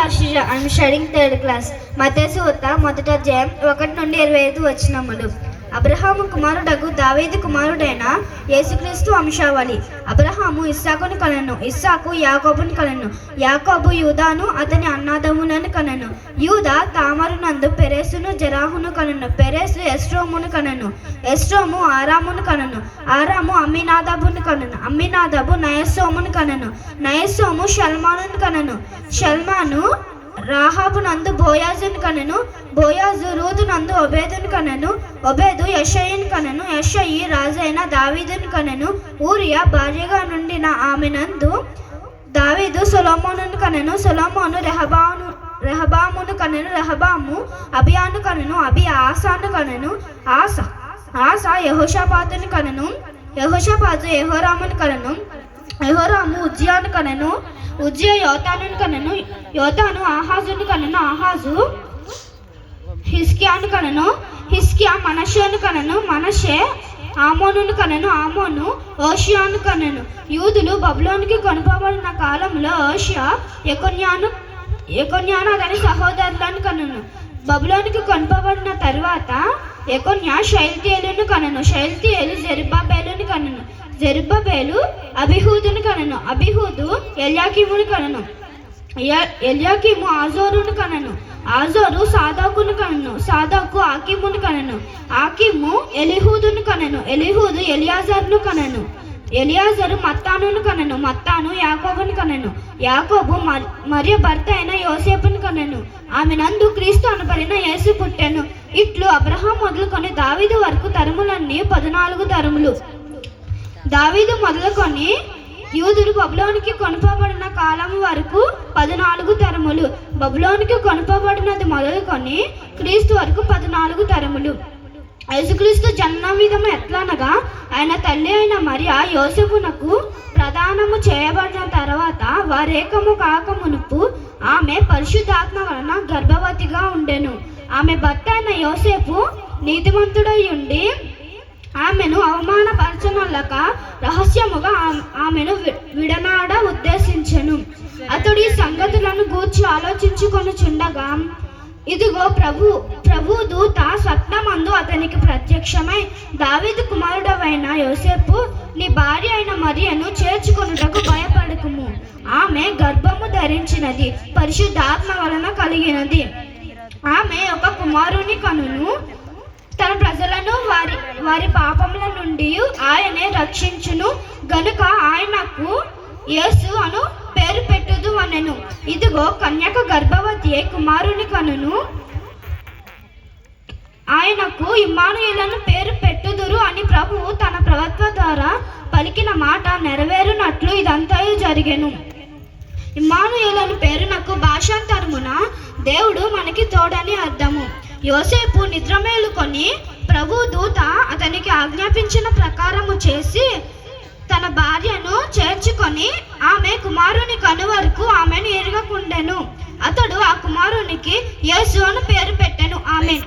Arshija. I am studying 3rd class. మత్తయి సువార్త 1వ అధ్యాయం 1 నుండి 25 వచనములు. అబ్రహాము కుమారుడగు దావీదు కుమారుడైన యేసుక్రీస్తు వంశావళి. అబ్రహాము ఇస్సాకును కనెను, ఇస్సాకు యాకోబును కనెను, యాకోబు యూదాను అతని అన్నదమ్ములను కనెను, యూదా తామరునందు పెరెసును జెరాహును కనెను, పెరెసు ఎస్రోమును కనెను, ఎస్రోము ఆరామును కనెను, ఆరాము అమ్మినాదాబును కనెను, అమ్మినాదాబు నయస్సోమును కనెను, నయస్సోము షల్మానును కనెను, షల్మాను రాహాబు నందు బోయాజును కనెను, బోయాజు రూతు నందు ఒబేదును కనెను, ఒబేదు యెషయిని కనెను, యెషయి రాజైన దావీదును కనెను, ఊరియా భార్యగా నుండిన ఆమె నందు దావీదు సొలొమోనును కనెను, సొలొమోను రెహబామును కనెను, రెహబాము అబియాను కనెను, అబియా ఆసాను కనెను, ఆసా యెహోషాపాతును కనెను, యెహోషాపాతు యెహోరామును కనెను, యెహోరాము ఉజ్జియాను కనెను, ఉజ్జియా యోతానును కనెను, యోతాను ఆహాజును కనెను, ఆహాజు హిజ్కియాను కనెను, హిజ్కియా మనష్షేను కనెను, మనష్షే ఆమోనును కనెను, ఆమోను ఓషియాను కనెను. యూదులు బబులోనికి కొనుపబడిన కాలంలో ఓషియా యెకొన్యాను అతని సహోదరులను కనెను. బబులోనికి కొనుపబడిన తరువాత యెకొన్యా షయల్తీయేలును కనెను, షయల్తీయేలు జెరుబ్బాబెలును కనెను, జెరుబ్బాబెలు అబిహూదును కనెను, అబిహూదు ఎల్యాకీమును కనెను, ఎల్యాకీము ఆజోరును కనెను, ఆజోరు సాదోకును కనెను, సాదోకు ఆకీమును కనెను, ఆకీము ఎలీహూదును కనెను, ఎలీహూదు ఎలియాజరును కనెను, ఎలియాజరు మత్తానును కనెను, మత్తాను యాకోబును కనెను, యాకోబు మరియ భర్త అయిన యోసేపును కనెను, ఆమె నందు క్రీస్తు అనబడిన యేసు పుట్టెను. ఇట్లు అబ్రహాం మొదలుకొని దావీదు వరకు తరములన్నీ 14 తరములు. దావీదు మొదలుకొని యూదులు బబులోనికి కొనుపబడిన కాలం వరకు 14 తరములు. బబులోనికి కొనుపబడినది మొదలుకొని క్రీస్తు వరకు 14 తరములు. యేసుక్రీస్తు జన్మ విధము ఎట్లనగా ఆయన తల్లి అయిన మరియ యోసేపునకు ప్రదానము చేయబడిన తర్వాత వారేకము కాక మునుపు ఆమె పరిశుద్ధాత్మ వలన గర్భవతిగా ఉండెను. ఆమె భర్త అయిన యోసేపు నీతిమంతుడై ఉండి ఆమెను అవమానపరచనొల్లక రహస్యముగా ఆమెను విడనాడ ఉద్దేశించెను. అతడు ఈ సంగతులను గూర్చి ఆలోచించుకొనుచుండగా ఇదిగో ప్రభు దూత స్వప్నమందు అతనికి ప్రత్యక్షమై, దావీదు కుమారుడవైన యోసేపు, నీ భార్య అయిన మరియను చేర్చుకొనుటకు భయపడకుము, ఆమె గర్భము ధరించినది, పరిశుద్ధాత్మ వలన కలిగినది, ఆమె ఒక కుమారుని కనును, తన ప్రజలను వారి పాపముల నుండి ఆయనే రక్షించును గనుక ఆయనకు యేసు అను పేరు పెట్టుదు అనెను. ఇదిగో కన్యక గర్భవతి కుమారుని కనును, ఆయనకు ఇమ్మానుయేలను పేరు పెట్టుదురు అని ప్రభువు తన ప్రవక్త ద్వారా పలికిన మాట నెరవేరునట్లు ఇదంతయు జరిగెను. ఇమ్మానుయేలను పేరునకు భాషాంతరమున దేవుడు మనకి తోడని అర్థము. యోసేపు నిద్రమేలుకొని ప్రభు దూత అతనికి ఆజ్ఞాపించిన ప్రకారము చేసి తన భార్యను చేర్చుకొని ఆమె కుమారుని కను వరకు ఆమెను ఎరగకుండెను. అతడు ఆ కుమారునికి యేసు అని పేరు పెట్టెను. ఆమేన్.